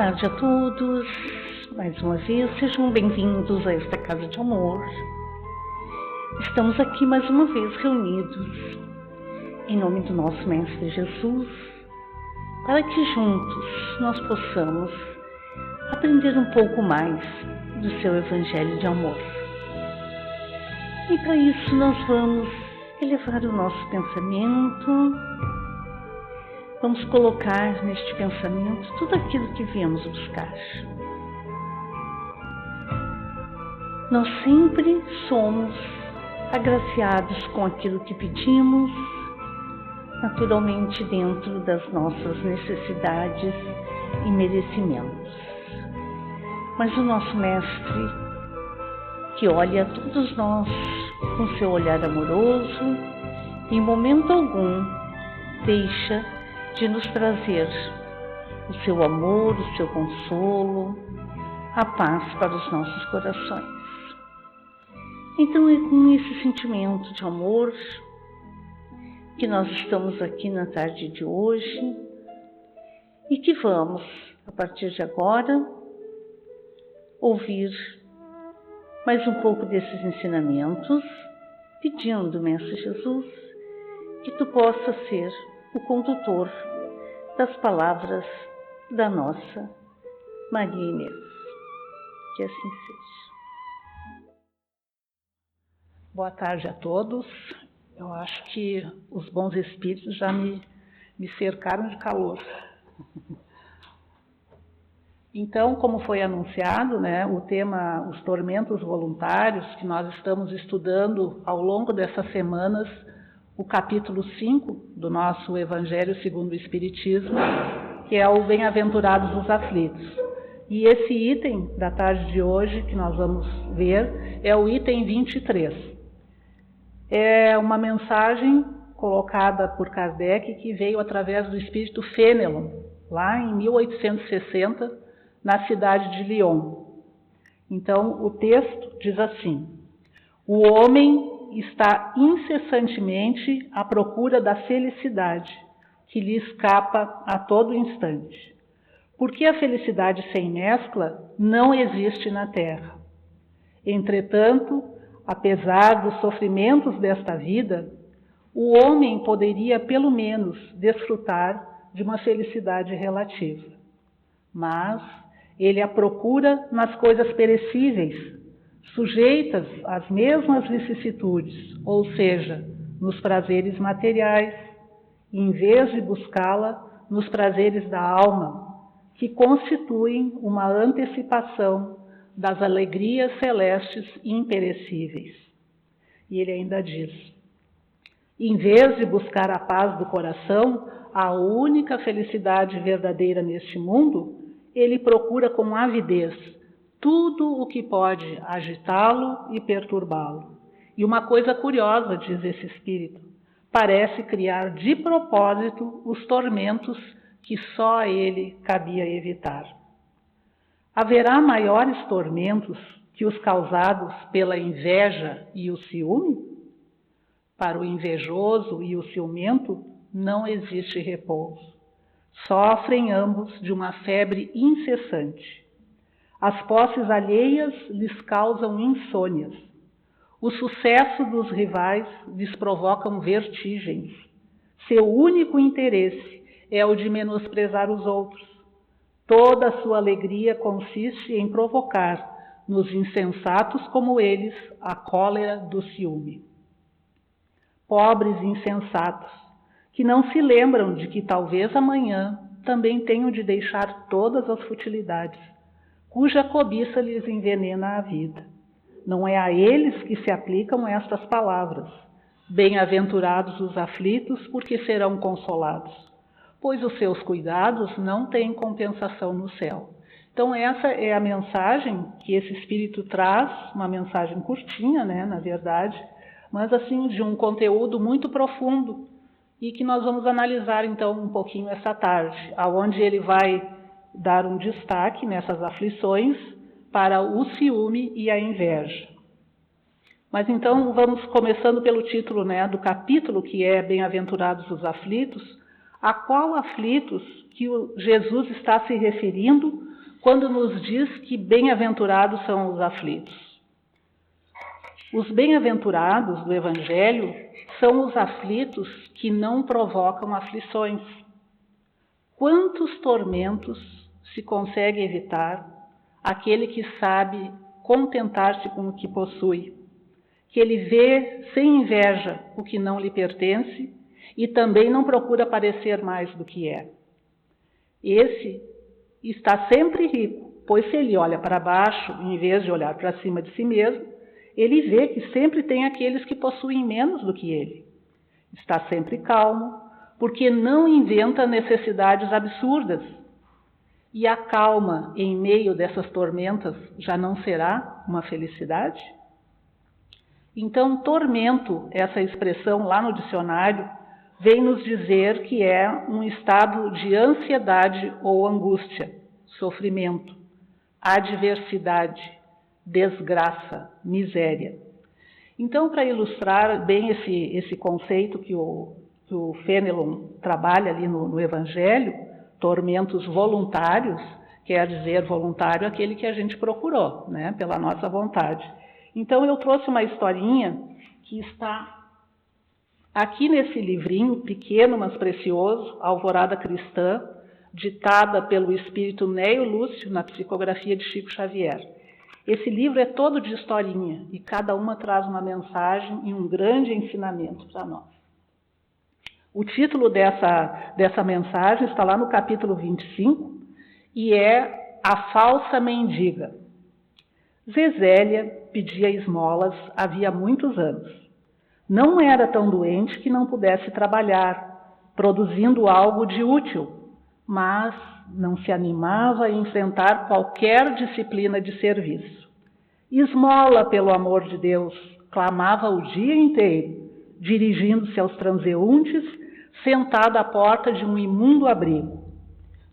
tarde a todos. Mais uma vez, sejam bem-vindos a esta Casa de Amor. Estamos aqui mais uma vez reunidos em nome do nosso Mestre Jesus, para que juntos nós possamos aprender um pouco mais do seu Evangelho de Amor. E para isso nós vamos elevar o nosso pensamento, vamos colocar neste pensamento tudo aquilo que viemos buscar. Nós sempre somos agraciados com aquilo que pedimos, naturalmente dentro das nossas necessidades e merecimentos. Mas o nosso Mestre, que olha a todos nós com seu olhar amoroso, em momento algum deixa de nos trazer o seu amor, o seu consolo, a paz para os nossos corações. Então é com esse sentimento de amor que nós estamos aqui na tarde de hoje e que vamos, a partir de agora, ouvir mais um pouco desses ensinamentos, pedindo, Mestre Jesus, que tu possa ser o condutor das palavras da nossa Maria Inês. Que assim seja. Boa tarde a todos. Eu acho que os bons espíritos já me cercaram de calor. Então, como foi anunciado, o tema, os tormentos voluntários, que nós estamos estudando ao longo dessas semanas, o capítulo 5 do nosso Evangelho segundo o Espiritismo, que é o Bem-aventurados os aflitos. E esse item da tarde de hoje, que nós vamos ver, é o item 23. É uma mensagem colocada por Kardec que veio através do espírito Fenelon, lá em 1860, na cidade de Lyon. Então, o texto diz assim: o homem está incessantemente à procura da felicidade, que lhe escapa a todo instante. Porque a felicidade sem mescla não existe na terra. Entretanto, apesar dos sofrimentos desta vida, o homem poderia pelo menos desfrutar de uma felicidade relativa. Mas ele a procura nas coisas perecíveis, sujeitas às mesmas vicissitudes, ou seja, nos prazeres materiais, em vez de buscá-la nos prazeres da alma, que constituem uma antecipação das alegrias celestes imperecíveis. E ele ainda diz: em vez de buscar a paz do coração, a única felicidade verdadeira neste mundo, ele procura com avidez tudo o que pode agitá-lo e perturbá-lo. E uma coisa curiosa, diz esse espírito, parece criar de propósito os tormentos que só a ele cabia evitar. Haverá maiores tormentos que os causados pela inveja e o ciúme? Para o invejoso e o ciumento não existe repouso. Sofrem ambos de uma febre incessante. As posses alheias lhes causam insônias. O sucesso dos rivais lhes provocam vertigens. Seu único interesse é o de menosprezar os outros. Toda a sua alegria consiste em provocar nos insensatos como eles a cólera do ciúme. Pobres insensatos, que não se lembram de que talvez amanhã também tenham de deixar todas as futilidades, cuja cobiça lhes envenena a vida. Não é a eles que se aplicam estas palavras: bem-aventurados os aflitos, porque serão consolados, pois os seus cuidados não têm compensação no céu. Então essa é a mensagem que esse espírito traz, uma mensagem curtinha, na verdade, mas assim de um conteúdo muito profundo e que nós vamos analisar então um pouquinho essa tarde, aonde ele vai dar um destaque nessas aflições para o ciúme e a inveja. Mas então vamos começando pelo título do capítulo, que é Bem-aventurados os aflitos. A qual aflitos que Jesus está se referindo quando nos diz que bem-aventurados são os aflitos. Os bem-aventurados do Evangelho são os aflitos que não provocam aflições. Quantos tormentos se consegue evitar aquele que sabe contentar-se com o que possui, que ele vê sem inveja o que não lhe pertence e também não procura parecer mais do que é. Esse está sempre rico, pois se ele olha para baixo, em vez de olhar para cima de si mesmo, ele vê que sempre tem aqueles que possuem menos do que ele. Está sempre calmo, porque não inventa necessidades absurdas. E a calma em meio dessas tormentas já não será uma felicidade? Então, tormento, essa expressão lá no dicionário, vem nos dizer que é um estado de ansiedade ou angústia, sofrimento, adversidade, desgraça, miséria. Então, para ilustrar bem esse conceito que o Fenelon trabalha ali no Evangelho, tormentos voluntários, quer dizer voluntário aquele que a gente procurou, né, pela nossa vontade. Então, eu trouxe uma historinha que está aqui nesse livrinho, pequeno, mas precioso, Alvorada Cristã, ditada pelo espírito Neio Lúcio na psicografia de Chico Xavier. Esse livro é todo de historinha e cada uma traz uma mensagem e um grande ensinamento para nós. O título dessa mensagem está lá no capítulo 25 e é A Falsa Mendiga. Zesélia pedia esmolas havia muitos anos. Não era tão doente que não pudesse trabalhar, produzindo algo de útil, mas não se animava a enfrentar qualquer disciplina de serviço. Esmola, pelo amor de Deus, clamava o dia inteiro, dirigindo-se aos transeuntes, sentada à porta de um imundo abrigo.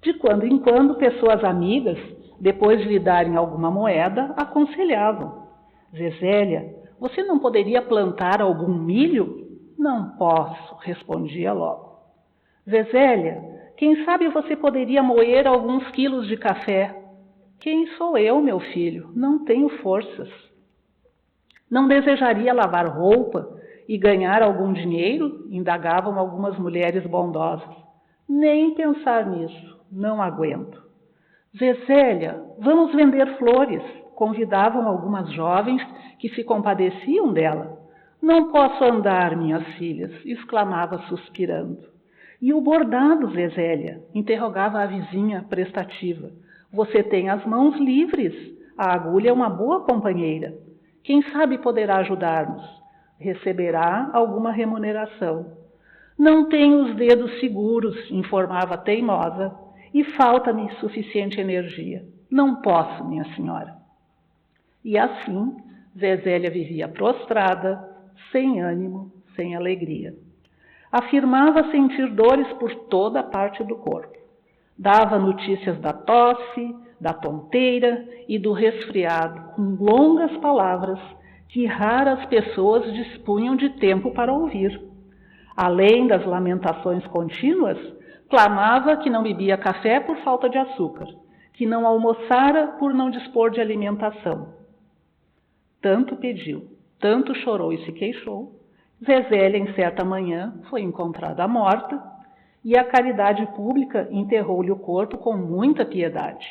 De quando em quando, pessoas amigas, depois de lhe darem alguma moeda, aconselhavam: Zesélia, você não poderia plantar algum milho? Não posso, respondia logo. Zesélia, quem sabe você poderia moer alguns quilos de café? Quem sou eu, meu filho? Não tenho forças. Não desejaria lavar roupa e ganhar algum dinheiro? Indagavam algumas mulheres bondosas. Nem pensar nisso, não aguento. Zesélia, vamos vender flores, convidavam algumas jovens que se compadeciam dela. Não posso andar, minhas filhas, exclamava suspirando. E o bordado, Zesélia? Interrogava a vizinha prestativa. Você tem as mãos livres, a agulha é uma boa companheira. Quem sabe poderá ajudar-nos? Receberá alguma remuneração. Não tenho os dedos seguros, informava teimosa, e falta-me suficiente energia. Não posso, minha senhora. E assim, Zesélia vivia prostrada, sem ânimo, sem alegria. Afirmava sentir dores por toda a parte do corpo. Dava notícias da tosse, da tonteira e do resfriado, com longas palavras que raras pessoas dispunham de tempo para ouvir. Além das lamentações contínuas, clamava que não bebia café por falta de açúcar, que não almoçara por não dispor de alimentação. Tanto pediu, tanto chorou e se queixou, Zesélia, em certa manhã, foi encontrada morta e a caridade pública enterrou-lhe o corpo com muita piedade.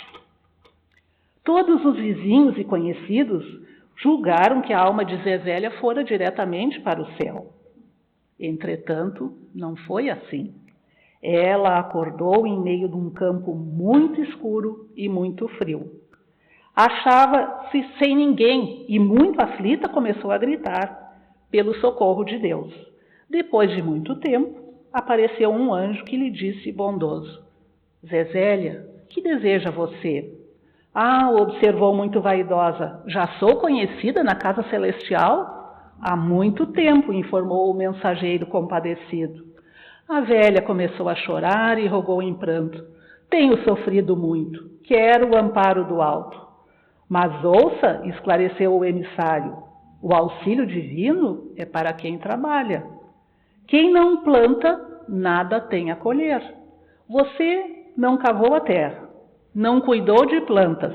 Todos os vizinhos e conhecidos julgaram que a alma de Zesélia fora diretamente para o céu. Entretanto, não foi assim. Ela acordou em meio de um campo muito escuro e muito frio. Achava-se sem ninguém e, muito aflita, começou a gritar pelo socorro de Deus. Depois de muito tempo, apareceu um anjo que lhe disse bondoso: Zesélia, que deseja você? Ah, observou muito vaidosa, já sou conhecida na casa celestial? Há muito tempo, informou o mensageiro compadecido. A velha começou a chorar e rogou em pranto: tenho sofrido muito, quero o amparo do alto. Mas ouça, esclareceu o emissário, o auxílio divino é para quem trabalha. Quem não planta, nada tem a colher. Você não cavou a terra, não cuidou de plantas,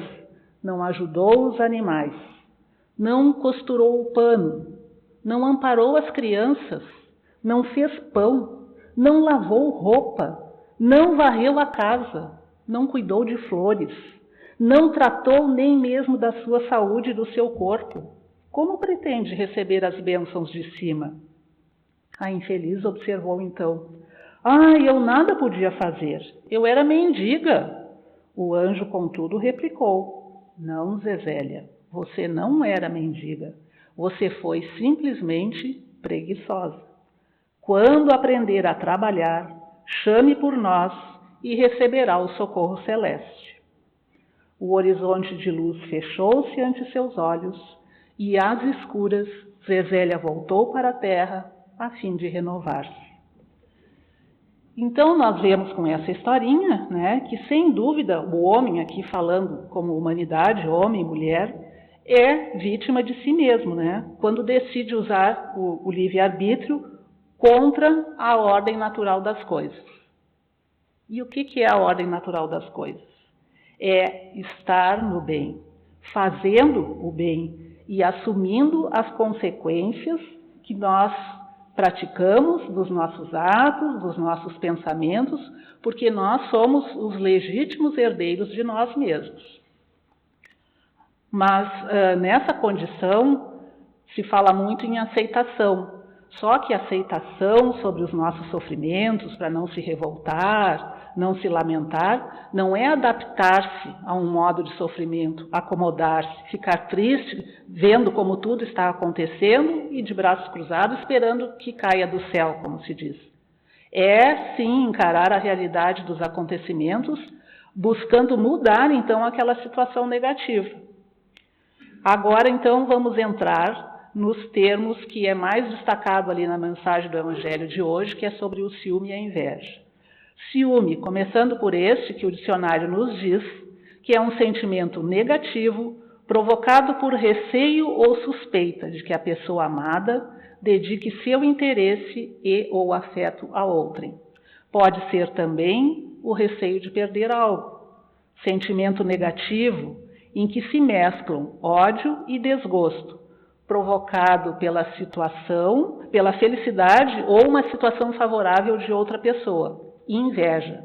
não ajudou os animais, não costurou o pano, não amparou as crianças, não fez pão, não lavou roupa, não varreu a casa, não cuidou de flores, não tratou nem mesmo da sua saúde e do seu corpo, como pretende receber as bênçãos de cima? A infeliz observou então: eu nada podia fazer, eu era mendiga. O anjo, contudo, replicou: não, Zesélia, você não era mendiga, você foi simplesmente preguiçosa. Quando aprender a trabalhar, chame por nós e receberá o socorro celeste. O horizonte de luz fechou-se ante seus olhos e, às escuras, Zesélia voltou para a terra a fim de renovar-se. Então, nós vemos com essa historinha, né, que, sem dúvida, o homem, aqui falando como humanidade, homem e mulher, é vítima de si mesmo, né, quando decide usar o livre-arbítrio contra a ordem natural das coisas. E o que é a ordem natural das coisas? É estar no bem, fazendo o bem e assumindo as consequências que nós praticamos dos nossos atos, dos nossos pensamentos, porque nós somos os legítimos herdeiros de nós mesmos. Mas nessa condição se fala muito em aceitação. Só que a aceitação sobre os nossos sofrimentos, para não se revoltar, não se lamentar, não é adaptar-se a um modo de sofrimento, acomodar-se, ficar triste, vendo como tudo está acontecendo e de braços cruzados, esperando que caia do céu, como se diz. É, sim, encarar a realidade dos acontecimentos, buscando mudar, então, aquela situação negativa. Agora, então, vamos entrar nos termos que é mais destacado ali na mensagem do Evangelho de hoje, que é sobre o ciúme e a inveja. Ciúme, começando por este, que o dicionário nos diz, que é um sentimento negativo, provocado por receio ou suspeita de que a pessoa amada dedique seu interesse e ou afeto a outrem. Pode ser também o receio de perder algo. Sentimento negativo, em que se mesclam ódio e desgosto, provocado pela situação, pela felicidade ou uma situação favorável de outra pessoa. E inveja.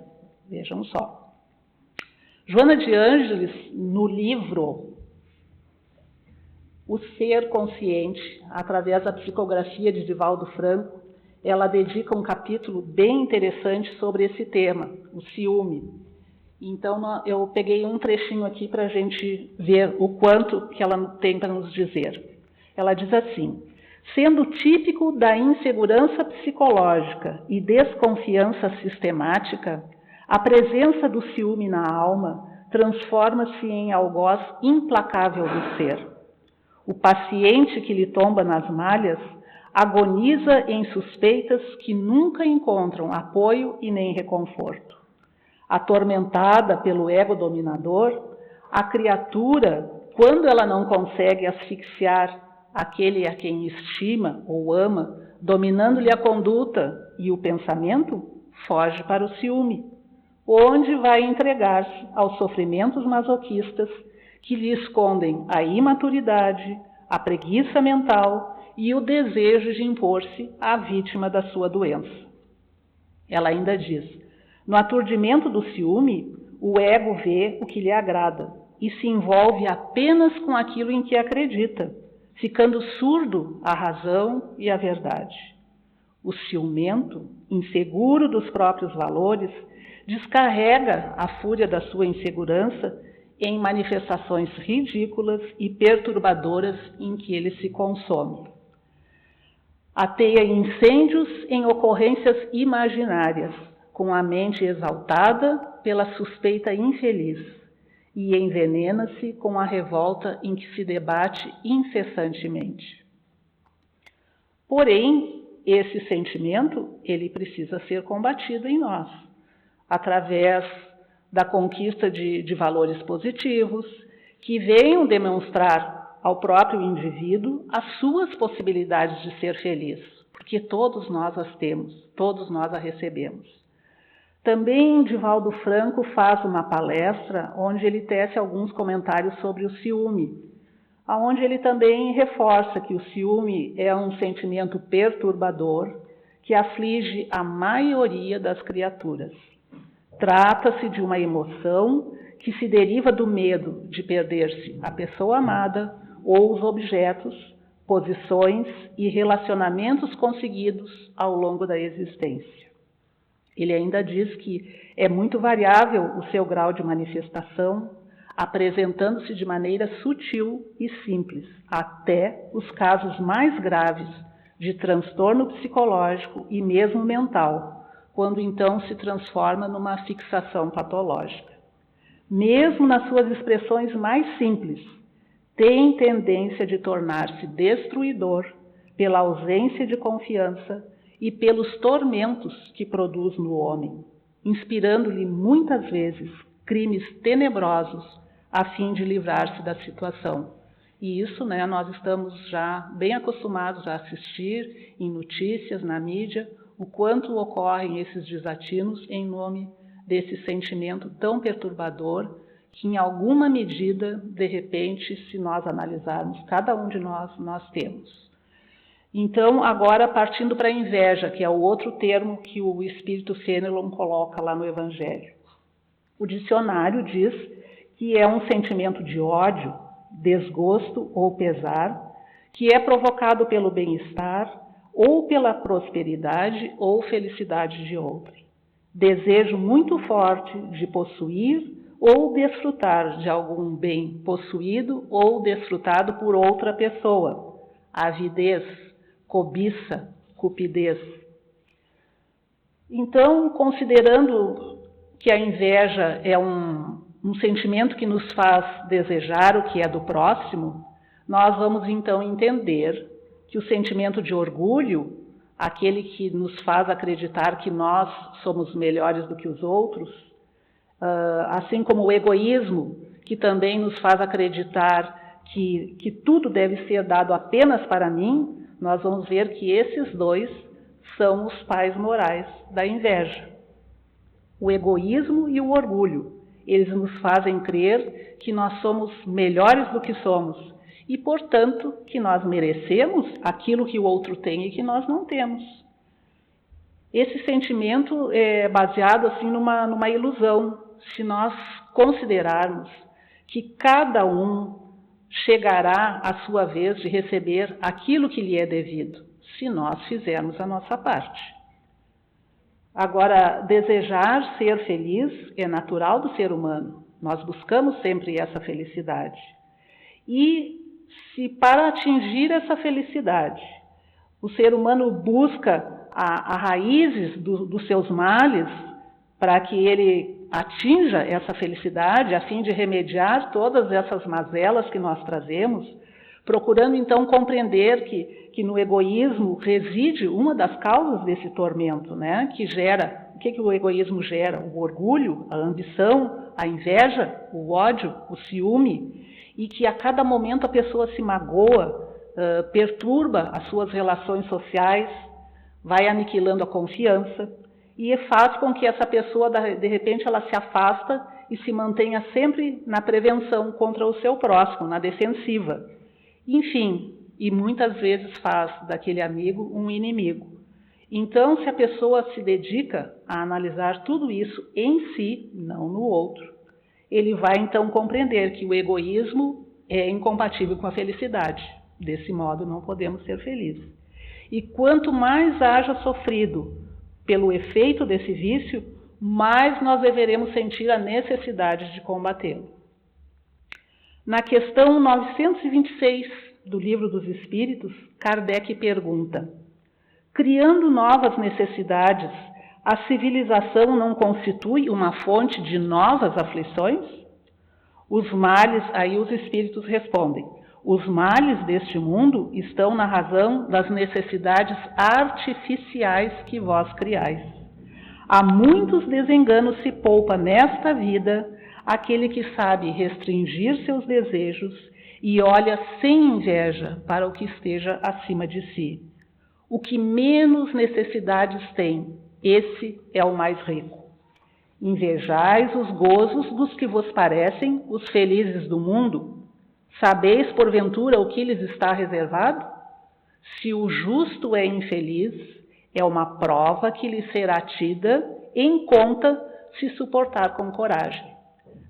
Vejam só. Joana de Ângeles, no livro O Ser Consciente, através da psicografia de Divaldo Franco, ela dedica um capítulo bem interessante sobre esse tema, o ciúme. Então, eu peguei um trechinho aqui para a gente ver o quanto que ela tem para nos dizer. Ela diz assim: sendo típico da insegurança psicológica e desconfiança sistemática, a presença do ciúme na alma transforma-se em algoz implacável do ser. O paciente que lhe tomba nas malhas agoniza em suspeitas que nunca encontram apoio e nem reconforto. Atormentada pelo ego dominador, a criatura, quando ela não consegue asfixiar aquele a quem estima ou ama, dominando-lhe a conduta e o pensamento, foge para o ciúme, onde vai entregar-se aos sofrimentos masoquistas que lhe escondem a imaturidade, a preguiça mental e o desejo de impor-se à vítima da sua doença. Ela ainda diz: no aturdimento do ciúme, o ego vê o que lhe agrada e se envolve apenas com aquilo em que acredita, ficando surdo à razão e à verdade. O ciumento, inseguro dos próprios valores, descarrega a fúria da sua insegurança em manifestações ridículas e perturbadoras em que ele se consome. Ateia incêndios em ocorrências imaginárias, com a mente exaltada pela suspeita infeliz, e envenena-se com a revolta em que se debate incessantemente. Porém, esse sentimento, ele precisa ser combatido em nós, através da conquista de valores positivos, que venham demonstrar ao próprio indivíduo as suas possibilidades de ser feliz, porque todos nós as temos, todos nós a recebemos. Também Divaldo Franco faz uma palestra onde ele tece alguns comentários sobre o ciúme, onde ele também reforça que o ciúme é um sentimento perturbador que aflige a maioria das criaturas. Trata-se de uma emoção que se deriva do medo de perder-se a pessoa amada ou os objetos, posições e relacionamentos conseguidos ao longo da existência. Ele ainda diz que é muito variável o seu grau de manifestação, apresentando-se de maneira sutil e simples, até os casos mais graves de transtorno psicológico e mesmo mental, quando então se transforma numa fixação patológica. Mesmo nas suas expressões mais simples, tem tendência de tornar-se destruidor pela ausência de confiança e pelos tormentos que produz no homem, inspirando-lhe muitas vezes crimes tenebrosos a fim de livrar-se da situação. E isso, nós estamos já bem acostumados a assistir em notícias, na mídia, o quanto ocorrem esses desatinos em nome desse sentimento tão perturbador que, em alguma medida, de repente, se nós analisarmos, cada um de nós temos. Então, agora partindo para a inveja, que é o outro termo que o Espírito Fenelon coloca lá no Evangelho. O dicionário diz que é um sentimento de ódio, desgosto ou pesar, que é provocado pelo bem-estar ou pela prosperidade ou felicidade de outrem. Desejo muito forte de possuir ou desfrutar de algum bem possuído ou desfrutado por outra pessoa. Avidez, cobiça, cupidez. Então, considerando que a inveja é um sentimento que nos faz desejar o que é do próximo, nós vamos então entender que o sentimento de orgulho, aquele que nos faz acreditar que nós somos melhores do que os outros, assim como o egoísmo, que também nos faz acreditar que tudo deve ser dado apenas para mim, nós vamos ver que esses dois são os pais morais da inveja. O egoísmo e o orgulho, eles nos fazem crer que nós somos melhores do que somos e, portanto, que nós merecemos aquilo que o outro tem e que nós não temos. Esse sentimento é baseado assim numa ilusão. Se nós considerarmos que cada um chegará à sua vez de receber aquilo que lhe é devido, se nós fizermos a nossa parte. Agora, desejar ser feliz é natural do ser humano. Nós buscamos sempre essa felicidade. E se para atingir essa felicidade, o ser humano busca a raízes dos seus males para que ele atinja essa felicidade, a fim de remediar todas essas mazelas que nós trazemos, procurando então compreender que no egoísmo reside uma das causas desse tormento, que gera, o que o egoísmo gera? O orgulho, a ambição, a inveja, o ódio, o ciúme, e que a cada momento a pessoa se magoa, perturba as suas relações sociais, vai aniquilando a confiança, e faz com que essa pessoa, de repente, ela se afasta e se mantenha sempre na prevenção contra o seu próximo, na defensiva. Enfim, e muitas vezes faz daquele amigo um inimigo. Então, se a pessoa se dedica a analisar tudo isso em si, não no outro, ele vai então compreender que o egoísmo é incompatível com a felicidade. Desse modo, não podemos ser felizes. E quanto mais haja sofrido pelo efeito desse vício, mais nós deveremos sentir a necessidade de combatê-lo. Na questão 926 do Livro dos Espíritos, Kardec pergunta: criando novas necessidades, a civilização não constitui uma fonte de novas aflições? Os males, aí os espíritos respondem, os males deste mundo estão na razão das necessidades artificiais que vós criais. A muitos desenganos se poupa nesta vida aquele que sabe restringir seus desejos e olha sem inveja para o que esteja acima de si. O que menos necessidades tem, esse é o mais rico. Invejais os gozos dos que vos parecem os felizes do mundo? Sabeis, porventura, o que lhes está reservado? Se o justo é infeliz, é uma prova que lhe será tida em conta se suportar com coragem.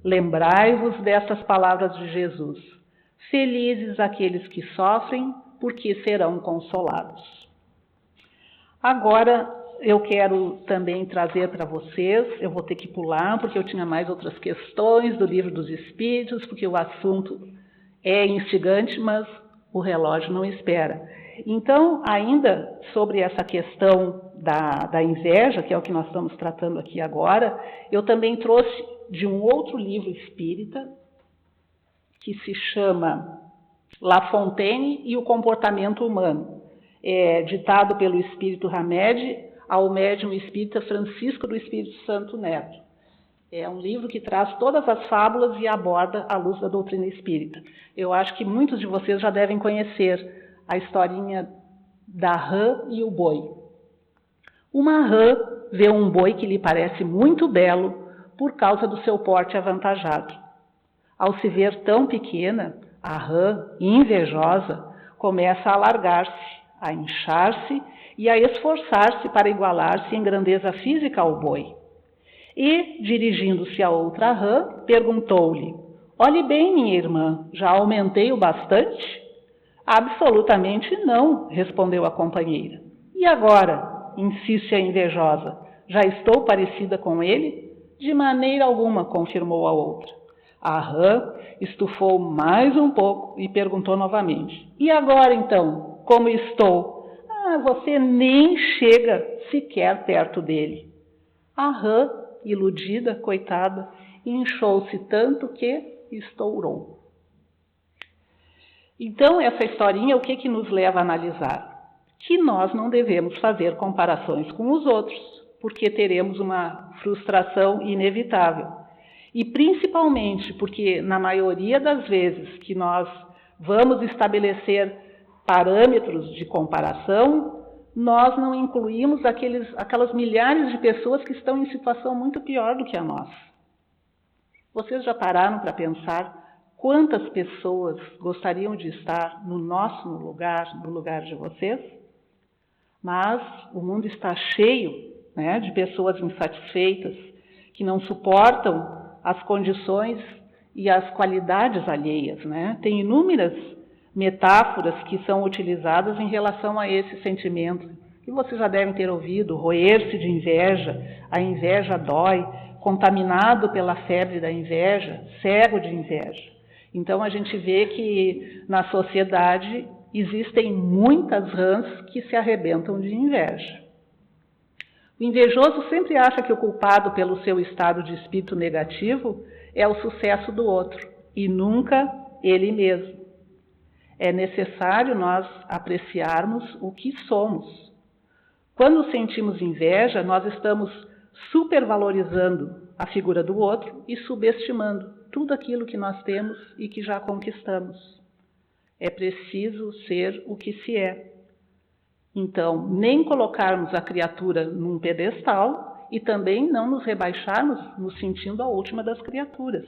Lembrai-vos destas palavras de Jesus. Felizes aqueles que sofrem, porque serão consolados. Agora, eu quero também trazer para vocês, eu vou ter que pular, porque eu tinha mais outras questões do Livro dos Espíritos, porque o assunto é instigante, mas o relógio não espera. Então, ainda sobre essa questão da inveja, que é o que nós estamos tratando aqui agora, eu também trouxe de um outro livro espírita, que se chama La Fontaine e o Comportamento Humano, ditado pelo Espírito Hamed ao médium espírita Francisco do Espírito Santo Neto. É um livro que traz todas as fábulas e aborda a luz da doutrina espírita. Eu acho que muitos de vocês já devem conhecer a historinha da rã e o boi. Uma rã vê um boi que lhe parece muito belo por causa do seu porte avantajado. Ao se ver tão pequena, a rã, invejosa, começa a alargar-se, a inchar-se e a esforçar-se para igualar-se em grandeza física ao boi. E, dirigindo-se a outra rã, perguntou-lhe: olhe bem, minha irmã, já aumentei o bastante? Absolutamente não, respondeu a companheira. E agora? Insiste a invejosa. Já estou parecida com ele? De maneira alguma, confirmou a outra. A rã estufou mais um pouco e perguntou novamente: e agora então, como estou? Você nem chega sequer perto dele. A rã, iludida, coitada, inchou-se tanto que estourou. Então, essa historinha, o que nos leva a analisar? Que nós não devemos fazer comparações com os outros, porque teremos uma frustração inevitável. E principalmente porque, na maioria das vezes que nós vamos estabelecer parâmetros de comparação, nós não incluímos aquelas milhares de pessoas que estão em situação muito pior do que a nossa. Vocês já pararam para pensar quantas pessoas gostariam de estar no nosso lugar, no lugar de vocês? Mas o mundo está cheio, né, de pessoas insatisfeitas, que não suportam as condições e as qualidades alheias, né? Tem inúmeras metáforas que são utilizadas em relação a esse sentimento, que vocês já devem ter ouvido: roer-se de inveja, a inveja dói, contaminado pela febre da inveja, cego de inveja. Então a gente vê que na sociedade existem muitas rãs que se arrebentam de inveja. O invejoso sempre acha que o culpado pelo seu estado de espírito negativo é o sucesso do outro, e nunca ele mesmo. É necessário nós apreciarmos o que somos. Quando sentimos inveja, nós estamos supervalorizando a figura do outro e subestimando tudo aquilo que nós temos e que já conquistamos. É preciso ser o que se é. Então, nem colocarmos a criatura num pedestal e também não nos rebaixarmos nos sentindo a última das criaturas.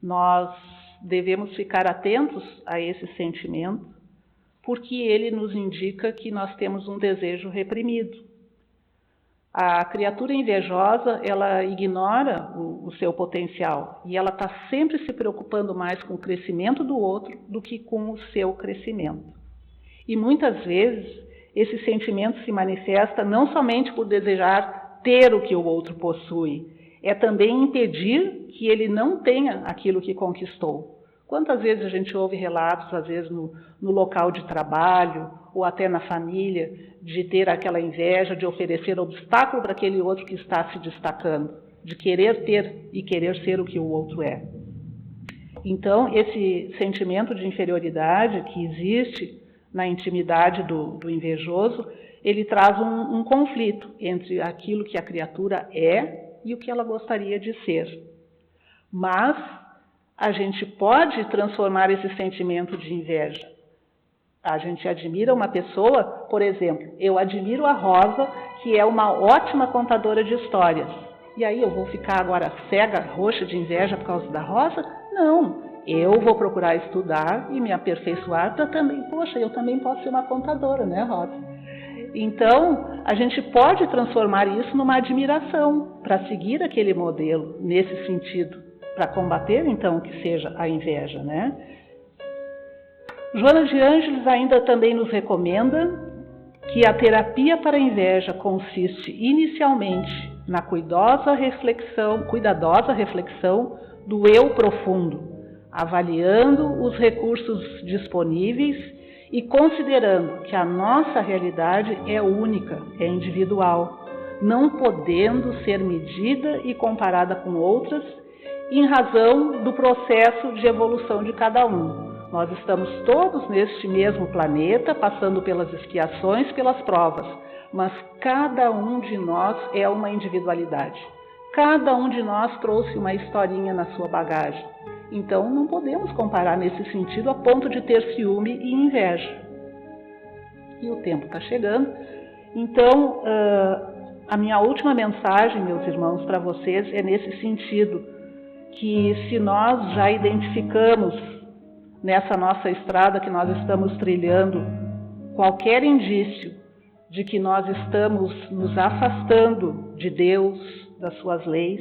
Nós devemos ficar atentos a esse sentimento, porque ele nos indica que nós temos um desejo reprimido. A criatura invejosa, ela ignora o seu potencial e ela está sempre se preocupando mais com o crescimento do outro do que com o seu crescimento. E muitas vezes esse sentimento se manifesta não somente por desejar ter o que o outro possui, é também impedir que ele não tenha aquilo que conquistou. Quantas vezes a gente ouve relatos, às vezes no local de trabalho ou até na família, de ter aquela inveja, de oferecer obstáculo para aquele outro que está se destacando, de querer ter e querer ser o que o outro é. Então, esse sentimento de inferioridade que existe na intimidade do invejoso, ele traz um conflito entre aquilo que a criatura é e o que ela gostaria de ser. Mas a gente pode transformar esse sentimento de inveja. A gente admira uma pessoa, por exemplo, eu admiro a Rosa, que é uma ótima contadora de histórias. e aí eu vou ficar agora cega, roxa de inveja por causa da rosa? Não, eu vou procurar estudar e me aperfeiçoar para também, poxa, eu também posso ser uma contadora, né, Rosa? Então, a gente pode transformar isso numa admiração para seguir aquele modelo nesse sentido, para combater, então, que seja a inveja, né? Joana de Ângeles ainda também nos recomenda que a terapia para a inveja consiste inicialmente na cuidadosa reflexão do eu profundo, avaliando os recursos disponíveis e considerando que a nossa realidade é única, é individual, não podendo ser medida e comparada com outras em razão do processo de evolução de cada um. Nós estamos todos neste mesmo planeta, passando pelas expiações, pelas provas, mas cada um de nós é uma individualidade. Cada um de nós trouxe uma historinha na sua bagagem. Então, não podemos comparar nesse sentido a ponto de ter ciúme e inveja. E o tempo está chegando. Então, a minha última mensagem, meus irmãos, para vocês é nesse sentido, que se nós já identificamos nessa nossa estrada que nós estamos trilhando qualquer indício de que nós estamos nos afastando de Deus, das suas leis,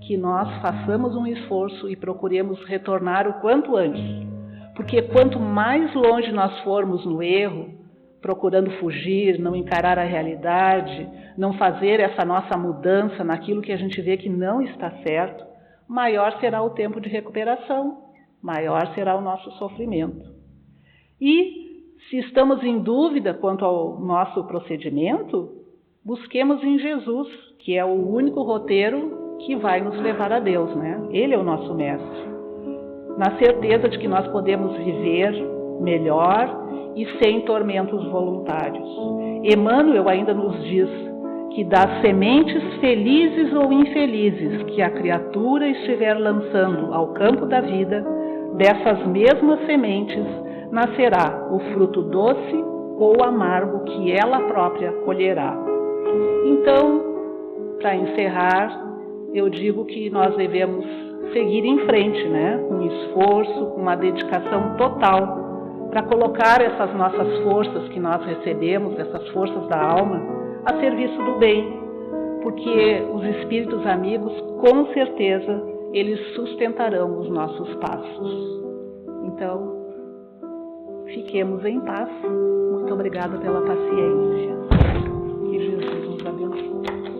que nós façamos um esforço e procuremos retornar o quanto antes. Porque quanto mais longe nós formos no erro, procurando fugir, não encarar a realidade, não fazer essa nossa mudança naquilo que a gente vê que não está certo, maior será o tempo de recuperação, maior será o nosso sofrimento. E, se estamos em dúvida quanto ao nosso procedimento, busquemos em Jesus, que é o único roteiro que vai nos levar a Deus, né? Ele é o nosso mestre. Na certeza de que nós podemos viver melhor e sem tormentos voluntários. Emmanuel ainda nos diz que das sementes felizes ou infelizes que a criatura estiver lançando ao campo da vida, dessas mesmas sementes nascerá o fruto doce ou amargo que ela própria colherá. Então, para encerrar, eu digo que nós devemos seguir em frente, né? Com esforço, com uma dedicação total, para colocar essas nossas forças que nós recebemos, essas forças da alma, a serviço do bem, porque os espíritos amigos, com certeza, eles sustentarão os nossos passos. Então, fiquemos em paz. Muito obrigada pela paciência. Que Jesus nos abençoe.